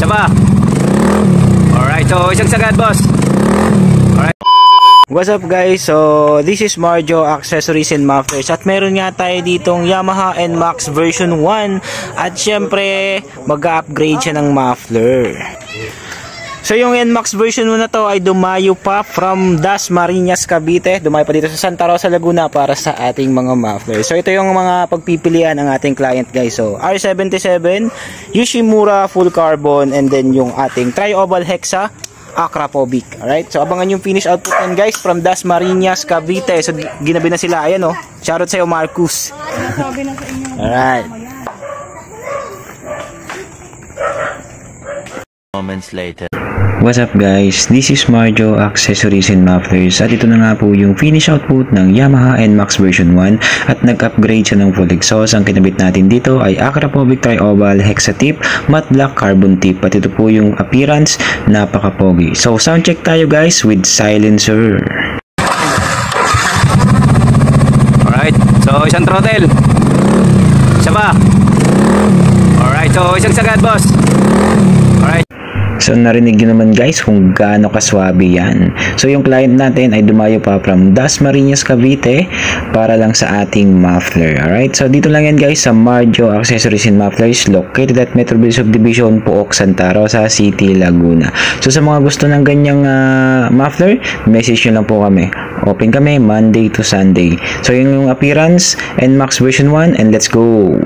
Isa pa. Alright, so isang sagad, boss. Alright. What's up guys? So this is Marjo Accessories and Mufflers at meron nga tayo ditong Yamaha NMAX version 1 at syempre mag-upgrade siya ng muffler. So yung NMAX version 1 na to ay dumayo pa from Dasmariñas, Cavite. Dumayo pa dito sa Santa Rosa, Laguna para sa ating mga muffler. So ito yung mga pagpipilian ng ating client guys. So R77, Yoshimura full carbon, and then yung ating tri-oval hexa Akrapovic. Alright, so abangan yung finish output yan guys from Dasmariñas, Cavite. So ginabi na sila, ayan o. Shoutout sa'yo Marcus. Alright. Moments later. What's up guys, this is Marjo Accessories and Mufflers at ito na nga po yung finish output ng Yamaha NMAX version 1 at nag-upgrade siya ng full exhaust. Ang kinabit natin dito ay Akrapovic tri-oval hexa tip, matte black carbon tip at ito po yung appearance, napaka-pogi. So sound check tayo guys with silencer. Alright, so isang throttle. Isa pa. Alright, so isang sagad boss. Alright. So narinig nyo naman guys kung gaano kaswabe yan. So yung client natin ay dumayo pa from Dasmariñas, Cavite para lang sa ating muffler. Alright, so dito lang yan guys sa Marjo Accessories and Mufflers located at Metrobel Subdivision, Pook, Santa Rosa City, Laguna. So sa mga gusto ng ganyang muffler, message nyo lang po kami. Open kami Monday to Sunday. So yung appearance NMAX version 1 and let's go!